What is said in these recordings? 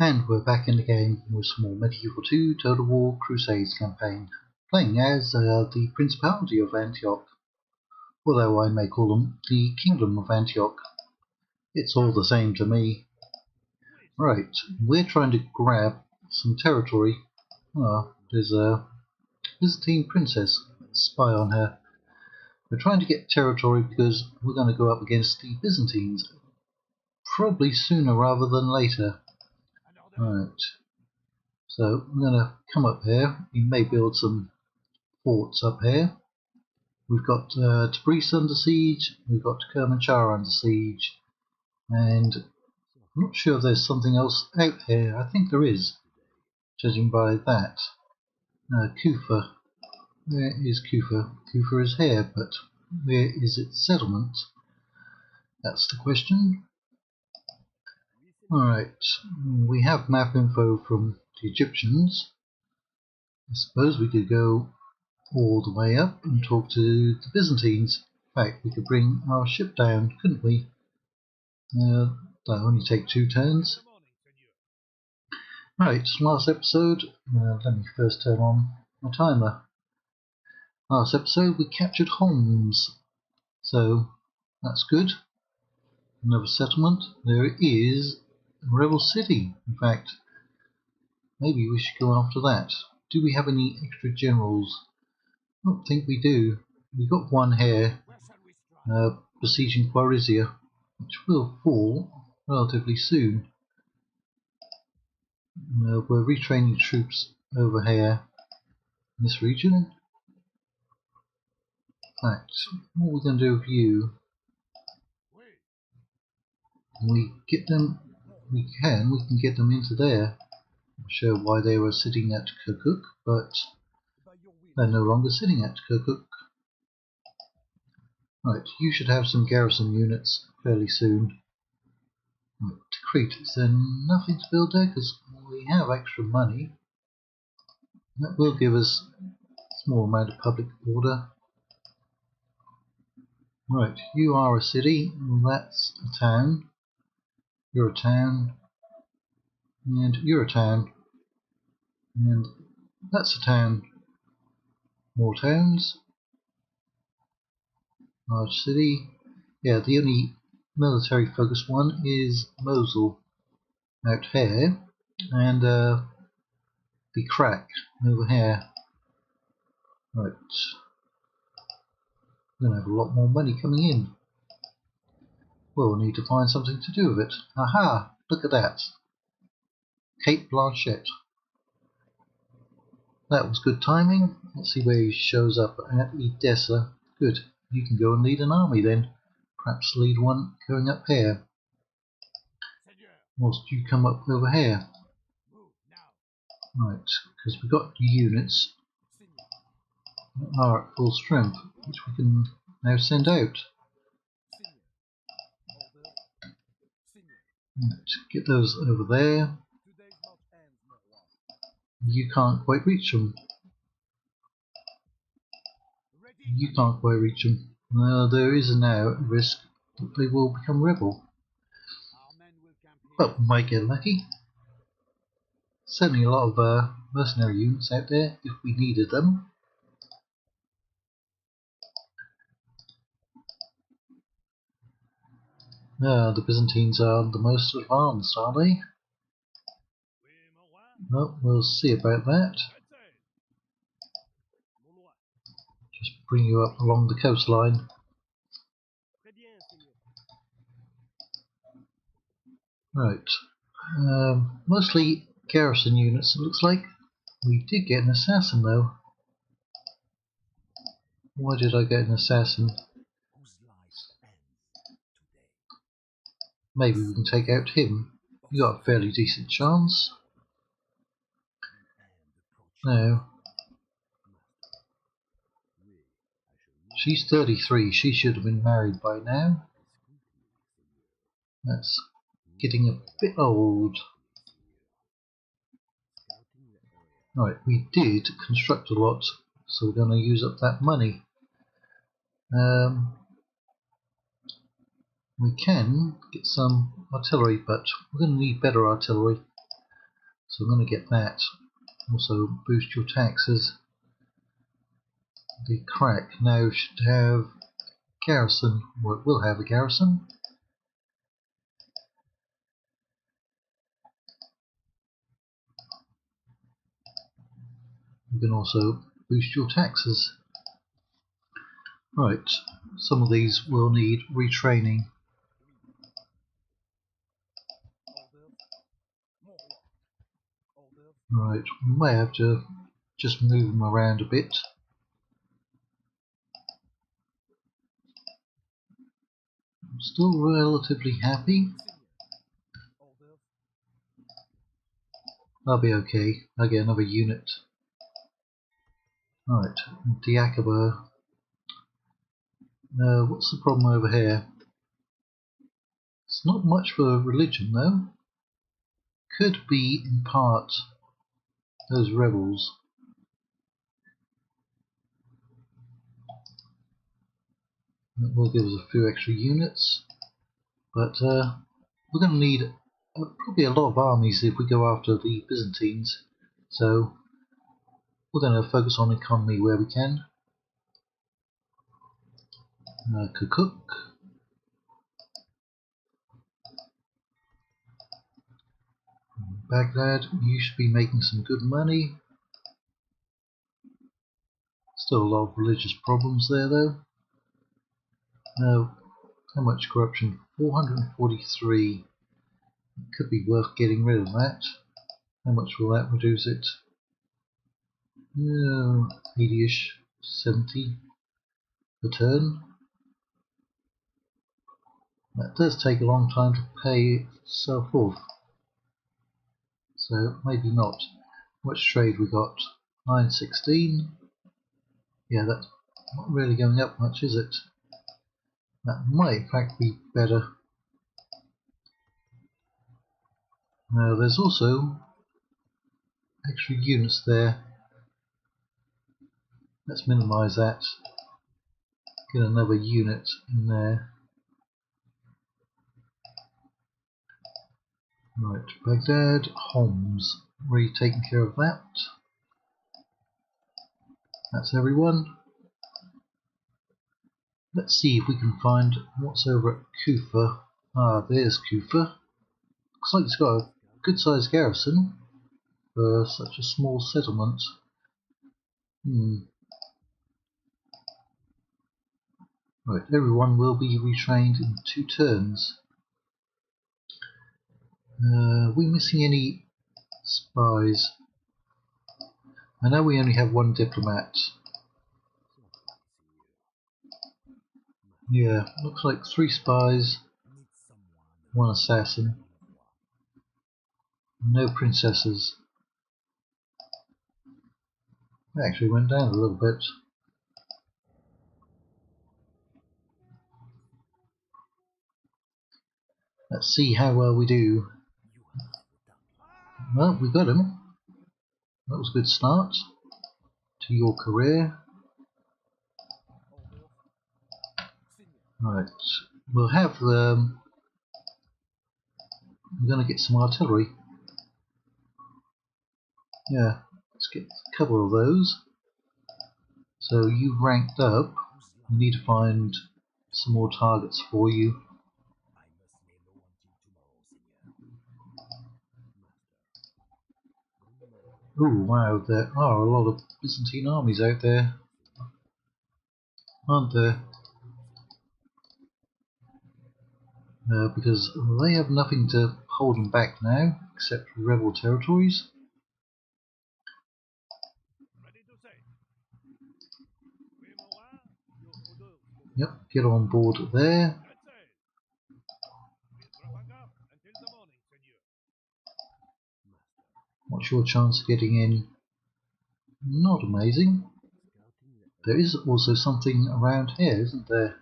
And we're back in the game with some more Medieval2 Total War Crusades campaign, playing as the Principality of Antioch, although I may call them the Kingdom of Antioch. It's all the same to me. Right, we're trying to grab some territory. There's a Byzantine princess. Let's spy on her. We're trying to get territory because we're going to go up against the Byzantines, probably sooner rather than later. Right. So I'm going to come up here. We may build some forts up here. We've got Tabriz under siege. We've got Kermanshah under siege. And I'm not sure if there's something else out here. I think there is, judging by that. Kufa. Where is Kufa? Kufa is here, but where is its settlement? That's the question. Alright, we have map info from the Egyptians. I suppose we could go all the way up and talk to the Byzantines. In fact, we could bring our ship down, couldn't we? That'll only take 2 turns. Right, last episode, let me first turn on my timer. Last episode we captured Homs, so that's good. Another settlement. There is a rebel city, in fact. Maybe we should go after that. Do we have any extra generals? I don't think we do. We've got one here, besieging Khwarezmia, which will fall relatively soon. We're retraining troops over here in this region. In fact, what we're going to do with you, we get them, we can get them into there. I'm not sure why they were sitting at Kirkuk, but they're no longer sitting at Kirkuk. Right, you should have some garrison units fairly soon. Right, Crete, is there nothing to build there? Because we have extra money. That will give us a small amount of public order. Right, you are a city, that's a town. You're a town. And you're a town. And that's a town. More towns. Large city. Yeah, the only military focused one is Mosul out here. And the crack over here. Right. We're going to have a lot more money coming in. We'll need to find something to do with it. Aha! Look at that. Cape Blanchette. That was good timing. Let's see where he shows up at Edessa. Good. You can go and lead an army then. Perhaps lead one going up here. Whilst you come up over here. Right, because we've got units that are at full strength, which we can now send out. Right, get those over there. You can't quite reach them. You can't quite reach them. There is now a risk that they will become rebel. But we might get lucky. Certainly a lot of mercenary units out there if we needed them. The Byzantines are the most advanced, are they? Well, we'll see about that. Just bring you up along the coastline. Right. Mostly garrison units, it looks like. We did get an assassin, though. Why did I get an assassin? Maybe we can take out him. You got a fairly decent chance. No. She's 33. She should have been married by now. That's getting a bit old. Alright, we did construct a lot, so we're going to use up that money. We can get some artillery, but we're going to need better artillery. So I'm going to get that. Also boost your taxes. The crack now should have garrison, or it will have a garrison. You can also boost your taxes. Right, some of these will need retraining. Right, we may have to just move them around a bit. I'm still relatively happy. I'll be okay. I'll get another unit. Right, Diakaba. What's the problem over here? It's not much for religion though. Could be in part those rebels. That will give us a few extra units, but we're going to need probably a lot of armies if we go after the Byzantines. So we're going to focus on economy where we can. Kirkuk. Baghdad, you should be making some good money. Still a lot of religious problems there though. How much corruption? 443. Could be worth getting rid of that. How much will that reduce it? 80-ish, 70 a turn. That does take a long time to pay itself off. So maybe not. How much trade we got? 916. Yeah, that's not really going up much, is it? That might in fact be better. Now there's also extra units there. Let's minimize that. Get another unit in there. Right, Baghdad, Homs. Already taken care of that. That's everyone. Let's see if we can find what's over at Kufa. Ah, there's Kufa. Looks like it's got a good sized garrison for such a small settlement. Right, everyone will be retrained in 2 turns. Are we missing any spies? I know we only have 1 diplomat. Yeah, looks like 3 spies, 1 assassin. No princesses. That actually went down a little bit. Let's see how well we do. Well, we got him. That was a good start to your career. Right, we'll have the. We're going to get some artillery. Yeah, let's get a couple of those. So you've ranked up. We need to find some more targets for you. Oh wow, there are a lot of Byzantine armies out there, aren't there? Because they have nothing to hold them back now, except for rebel territories. Yep, get on board there. What's your chance of getting in? Not amazing. There is also something around here, isn't there?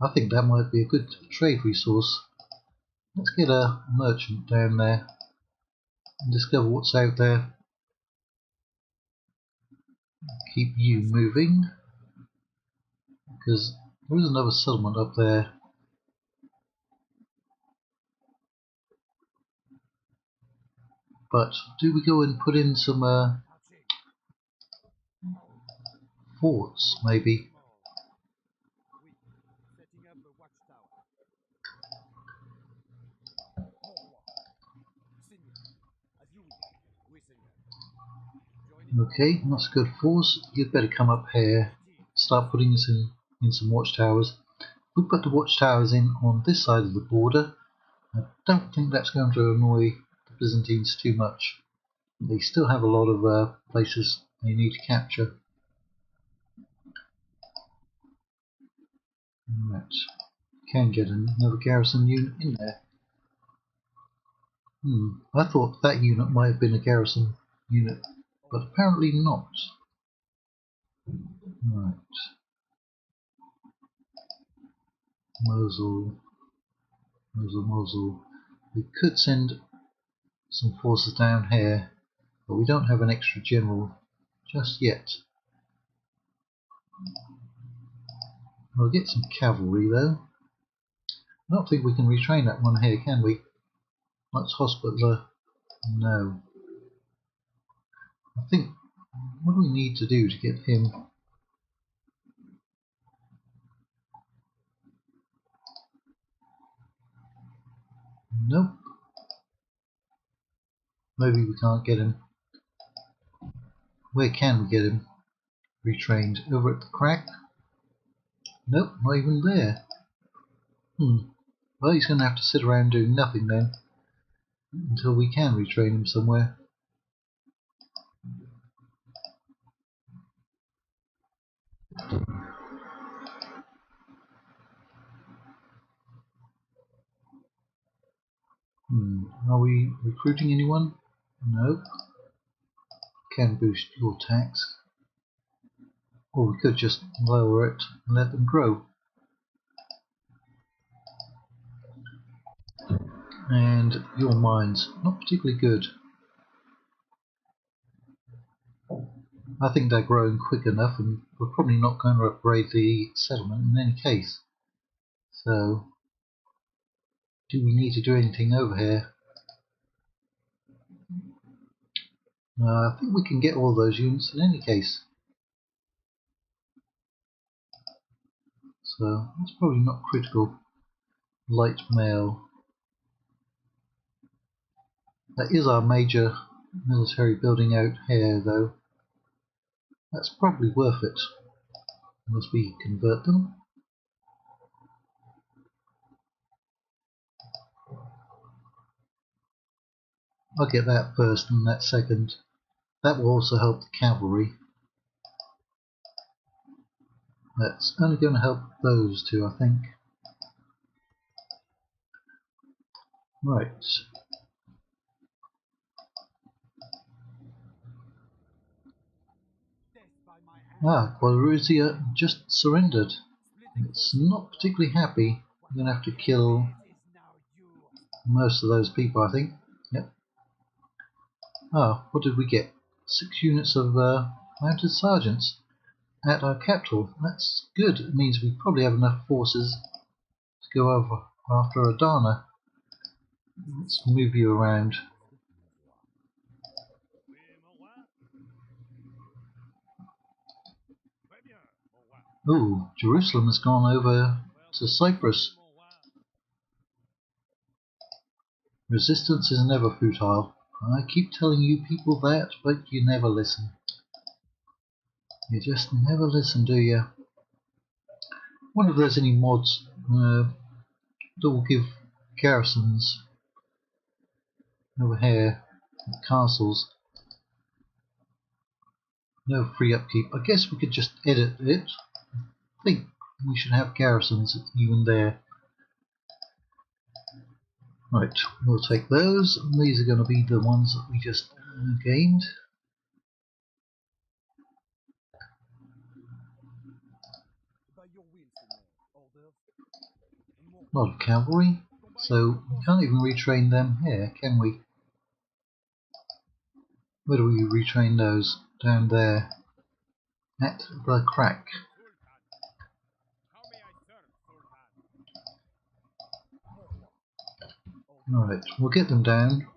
I think that might be a good trade resource. Let's get a merchant down there and discover what's out there. Keep you moving, because there is another settlement up there. But do we go and put in some forts, maybe? Okay, that's a good force. You'd better come up here, start putting us in some watchtowers. We put the watchtowers in on this side of the border. I don't think that's going to annoy the Byzantines too much. They still have a lot of places they need to capture. Right, can get another garrison unit in there. I thought that unit might have been a garrison unit, but apparently not. Right, Mosul, Mosul. We could send some forces down here, but we don't have an extra general just yet. We'll get some cavalry though. I don't think we can retrain that one here, can we? Let's hospitaler. No. I think, what do we need to do to get him? Nope. Maybe we can't get him. Where can we get him retrained? Over at the crack? Nope, not even there. Well, he's going to have to sit around doing nothing then, until we can retrain him somewhere. Are we recruiting anyone? No. Can boost your tax. Or we could just lower it and let them grow. And your mines, not particularly good. I think they're growing quick enough, and we're probably not going to upgrade the settlement in any case. So, do we need to do anything over here? I think we can get all those units in any case. So, that's probably not critical. Light mail. That is our major military building out here, though. That's probably worth it, unless we convert them. I'll get that first and that second. That will also help the cavalry. That's only going to help those two, I think. Right. Quadruzia just surrendered. It's not particularly happy. I'm going to have to kill most of those people, I think. Yep. What did we get? 6 units of mounted sergeants at our capital. That's good. It means we probably have enough forces to go over after Adana. Let's move you around. Ooh, Jerusalem has gone over to Cyprus. Resistance is never futile. I keep telling you people that, but you never listen. You just never listen, do you? Wonder if there's any mods that will give garrisons over here at castles no free upkeep. I guess we could just edit it. I think we should have garrisons even there. Right, we'll take those. These are going to be the ones that we just gained. A lot of cavalry, so we can't even retrain them here, can we? Where do we retrain those? Down there. At the crack. Alright, we'll get them down.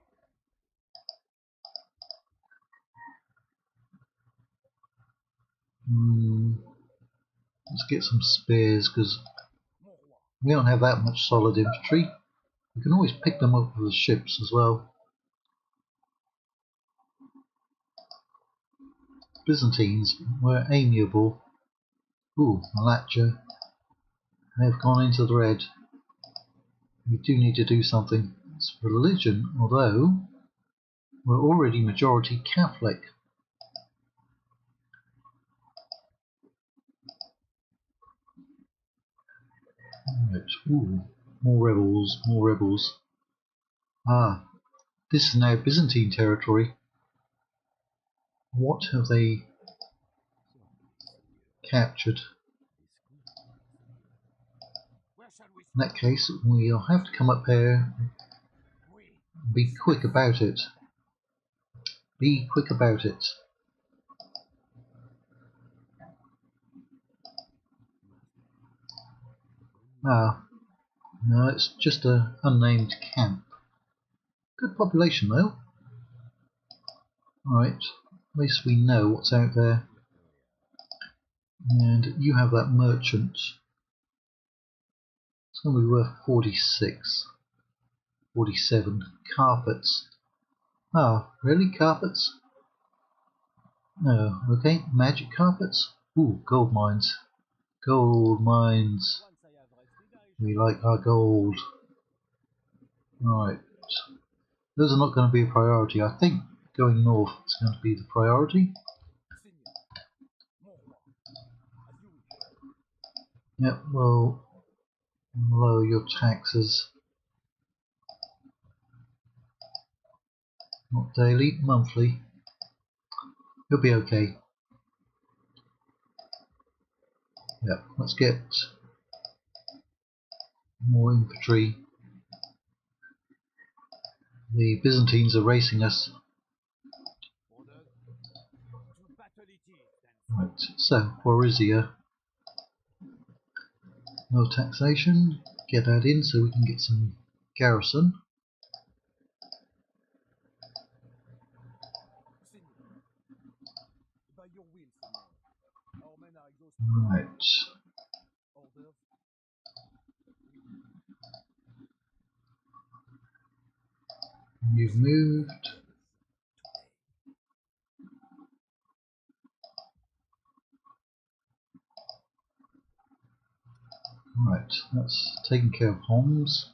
Let's get some spears, because we don't have that much solid infantry. We can always pick them up with the ships as well. Byzantines were amiable. Ooh, Malacha. They've gone into the red. We do need to do something. It's religion, although we're already majority Catholic. Right. Ooh, more rebels, more rebels. Ah, this is now Byzantine territory. What have they captured? In that case, we'll have to come up here and be quick about it. Be quick about it. Ah, no, it's just an unnamed camp. Good population though. Alright, at least we know what's out there. And you have that merchant. It's going to be worth 46. 47. Carpets. Ah, really? Carpets? No. Okay, magic carpets. Ooh, gold mines. Gold mines. We like our gold. Right. Those are not going to be a priority. I think going north is going to be the priority. Yep, well, lower your taxes. Not daily, monthly. You'll be okay. Yep, let's get more infantry. The Byzantines are racing us. Right, so, Warisia. No taxation. Get that in so we can get some garrison. Right. You've moved. Right, that's taking care of Homs.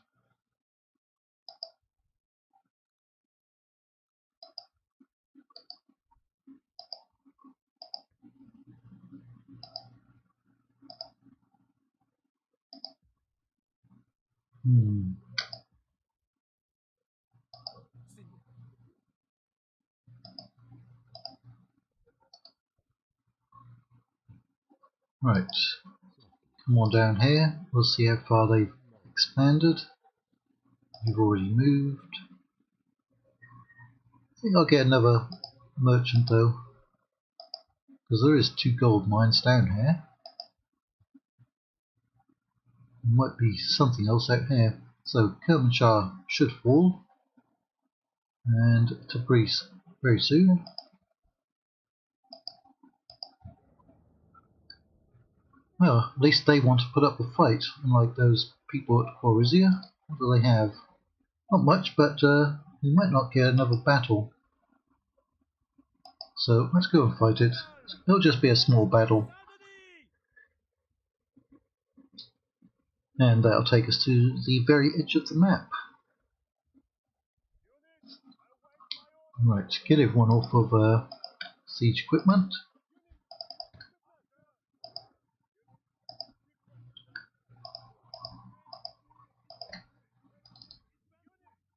Right, come on down here. We'll see how far they've expanded. You've already moved. I think I'll get another merchant though, because there is 2 gold mines down here. There might be something else out here. So Kermanshah should fall, and Tabriz very soon. Well, at least they want to put up a fight, unlike those people at Khwarezmia. What do they have? Not much, but we might not get another battle. So let's go and fight it. It'll just be a small battle. And that'll take us to the very edge of the map. Right, get everyone off of siege equipment.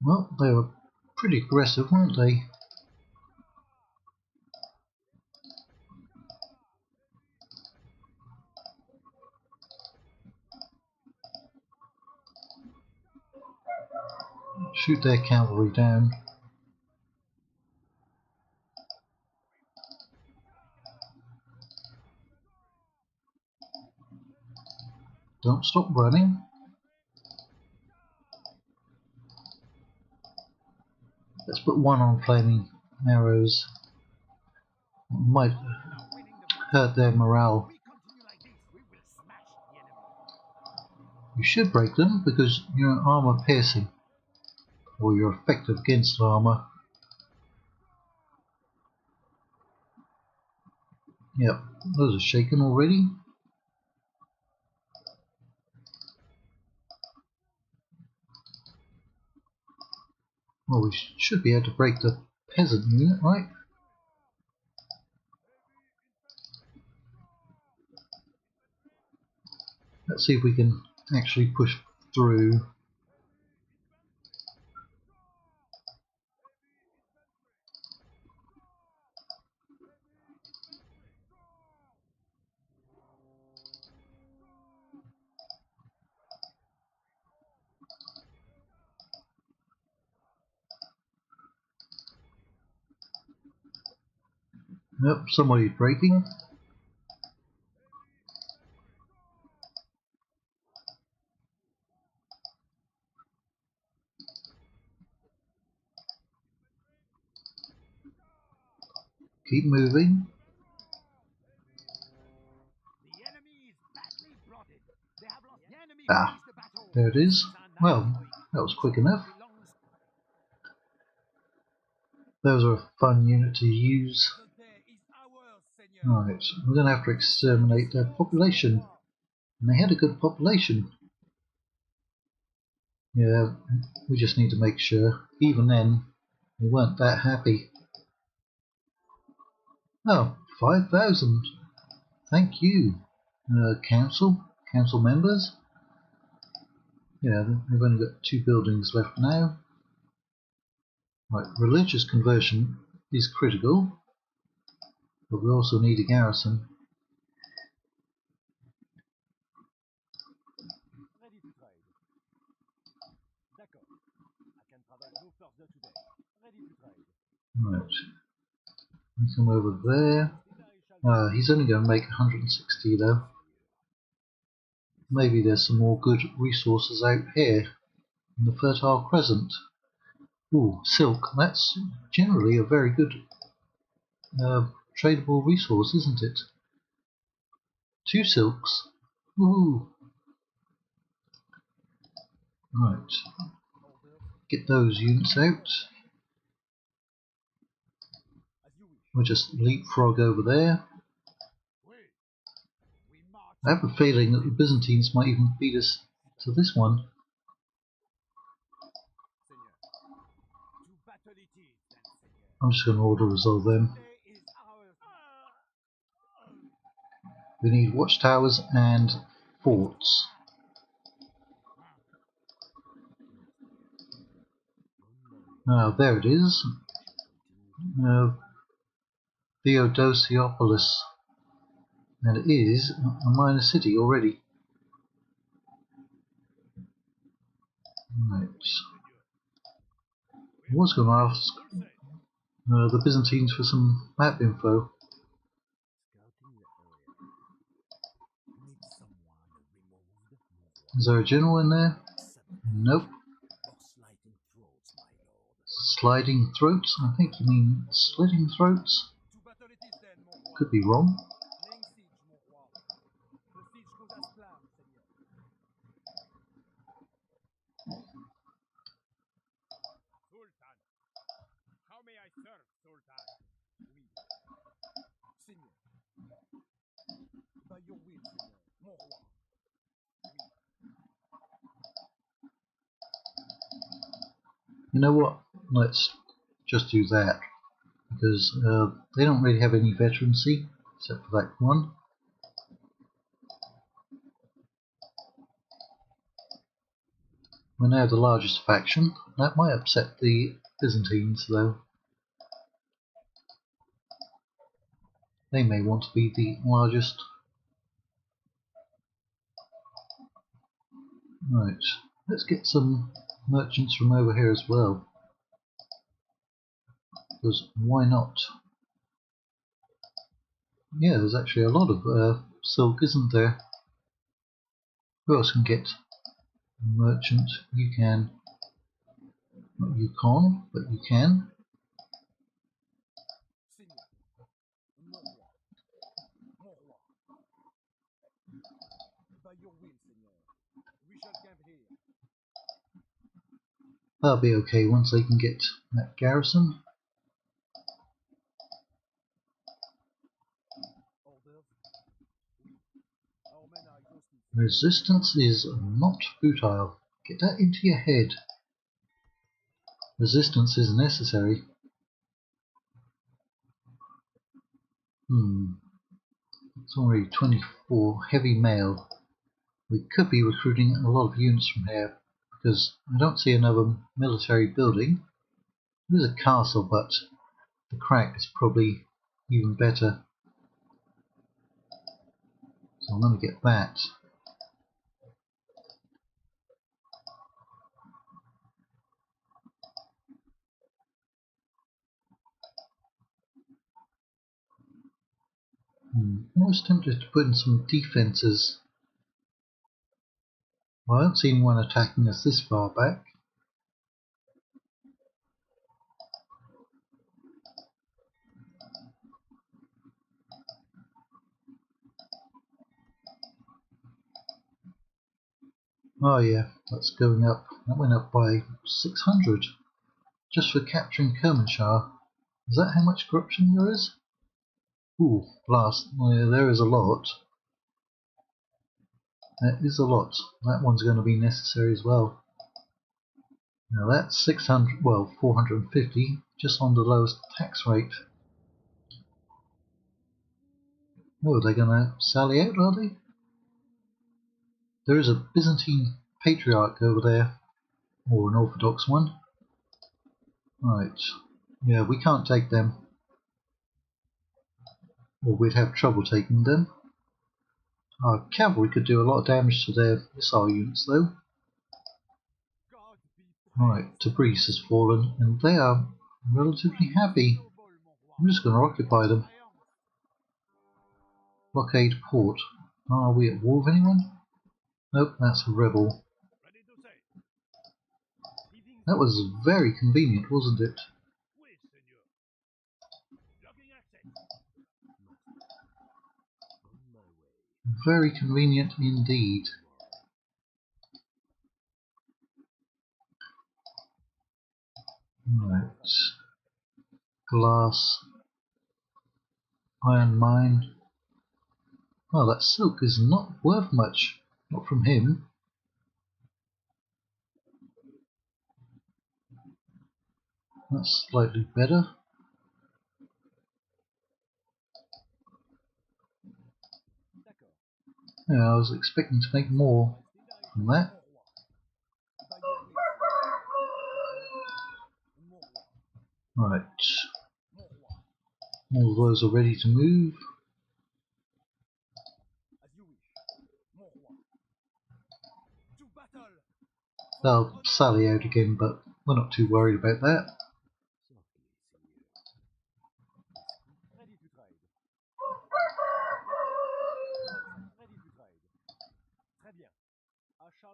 Well, they were pretty aggressive, weren't they? Shoot their cavalry down. Don't stop running. Let's put one on flaming arrows. Might hurt their morale. You should break them because you're armor piercing, or you're effective against armor. Yep, those are shaken already. Well, we should be able to break the peasant unit, right? Let's see if we can actually push through. Yep, somebody's breaking. Keep moving. Ah, there it is. Well, that was quick enough. Those are a fun unit to use. Right, we're going to have to exterminate their population. And they had a good population. Yeah, we just need to make sure. Even then, they weren't that happy. Oh, 5,000. Thank you, council members. Yeah, they've only got 2 buildings left now. Right, religious conversion is critical, but we also need a garrison. Right, we come over there. He's only going to make 160 though. Maybe there's some more good resources out here in the Fertile Crescent. Ooh, silk. That's generally a very good tradable resource, isn't it? 2 silks. Ooh. Right. Get those units out. We'll just leapfrog over there. I have a feeling that the Byzantines might even beat us to this one. I'm just going to auto-resolve them. We need watchtowers and forts. There it is. Theodosiopolis. And it is a minor city already. Right. I was going to ask the Byzantines for some map info. Is there a general in there? Nope. Sliding throats? I think you mean slitting throats? Could be wrong. You know what? Let's just do that. Because they don't really have any veterancy, except for that one. We're now the largest faction. That might upset the Byzantines, though. They may want to be the largest. Right, let's get some merchants from over here as well. Because why not? Yeah, there's actually a lot of silk, isn't there? Who else can get merchant? You can. Not you can't, but you can. That'll be okay once they can get that garrison. Resistance is not futile. Get that into your head. Resistance is necessary. It's already 24 heavy mail. We could be recruiting a lot of units from here because I don't see another military building. There's a castle, but the crack is probably even better. So I'm going to get that. I was tempted to put in some defences. Well, I don't see anyone attacking us this far back. Oh yeah, that's going up. That went up by 600 just for capturing Kermanshah. Is that how much corruption there is? Ooh, blast. Oh, yeah, there is a lot. That is a lot. That one's going to be necessary as well. Now that's 600, well, 450, just on the lowest tax rate. Oh, they're going to sally out, are they? There is a Byzantine patriarch over there, or an Orthodox one. Right. Yeah, we can't take them. Or we'd have trouble taking them. Our cavalry could do a lot of damage to their missile units, though. Right, Tabriz has fallen, and they are relatively happy. I'm just going to occupy them. Blockade port. Are we at war with anyone? Nope, that's a rebel. That was very convenient, wasn't it? Very convenient indeed. Right. Glass. Iron mine. Well, that silk is not worth much. Not from him. That's slightly better. Yeah, I was expecting to make more from that. Right. All of those are ready to move. They'll sally out again, but we're not too worried about that.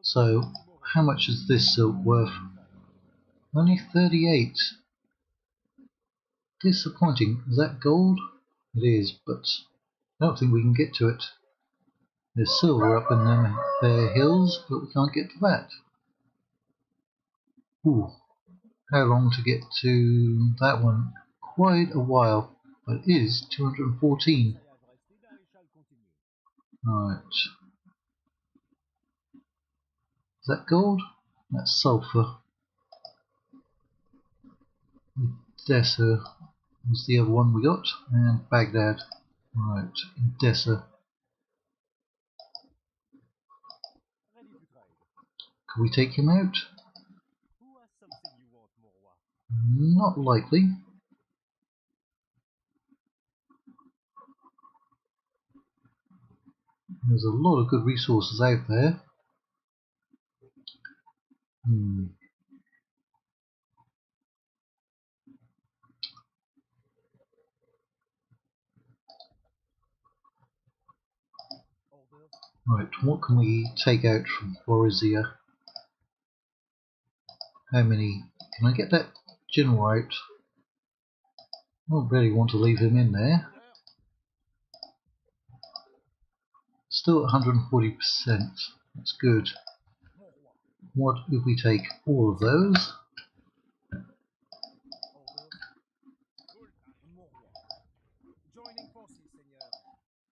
So, how much is this silk worth? Only 38. Disappointing. Is that gold? It is, but I don't think we can get to it. There's silver up in them bare hills, but we can't get to that. Ooh, how long to get to that one? Quite a while, but it is 214. Right. Is that gold? That's sulfur. Edessa was the other one we got, and Baghdad. Right, Edessa. Can we take him out? Not likely. There's a lot of good resources out there. Right, what can we take out from Florizia? How many? Can I get that general out? I don't really want to leave him in there. Still at 140%. That's good. What if we take all of those?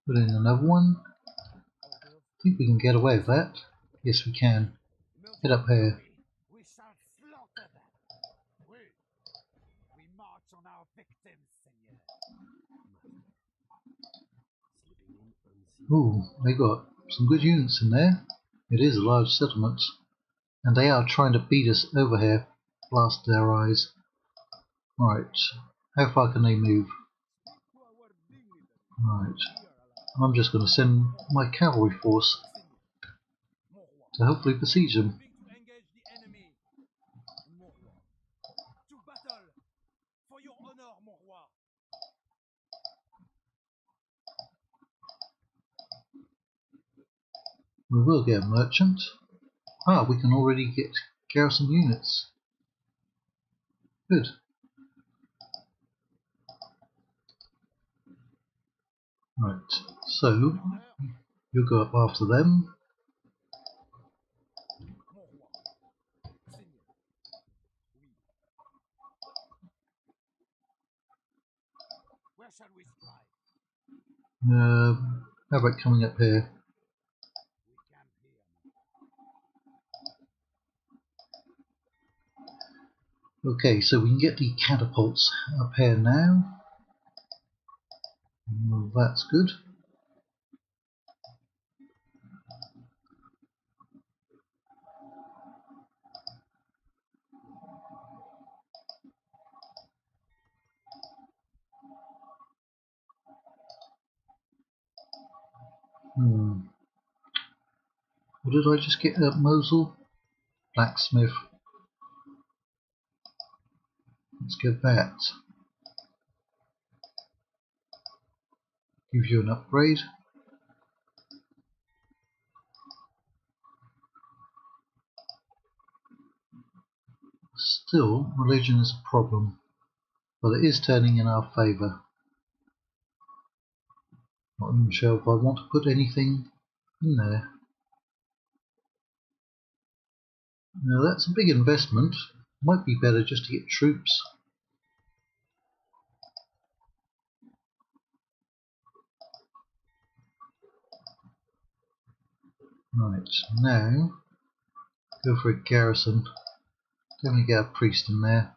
Put in another one. I think we can get away with that. Yes, we can. Get up here. We shall slaughter them. We march on our victims, Seigneur. Ooh, they got some good units in there. It is a large settlement. And they are trying to beat us over here. Blast their eyes. Right. How far can they move? Right. I'm just going to send my cavalry force to hopefully besiege them. To engage the enemy. Mon roi. To battle. For your honor, mon roi. We will get a merchant. Ah, we can already get garrison units. Good. Right, so you'll go up after them. Mon roi. Seigneur. Oui. Where shall we strike? How about coming up here? We camp here. Okay, so we can get the catapults up here now. Well, that's good. What did I just get at Mosul? Blacksmith. Let's get that. Give you an upgrade. Still, religion is a problem, but it is turning in our favour. Not even sure if I want to put anything in there. Now that's a big investment. Might be better just to get troops. Right, now go for a garrison. Definitely get a priest in there.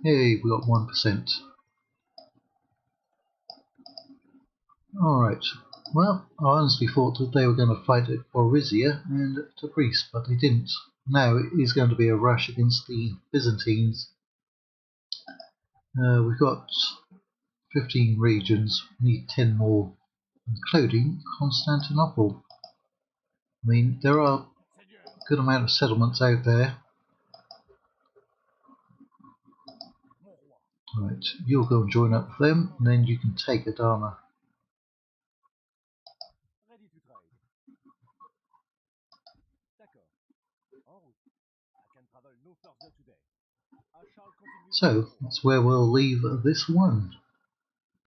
Hey, we got 1%. Alright, well, I honestly thought that they were going to fight at Gorizia and Tabriz, but they didn't. Now it is going to be a rush against the Byzantines. We've got 15 regions, we need 10 more, including Constantinople. I mean, there are a good amount of settlements out there. Right, you'll go and join up with them, and then you can take Adana. Ready to trade. D'accord. En route. I can travel no further today. I shall continue. So, that's where we'll leave this one.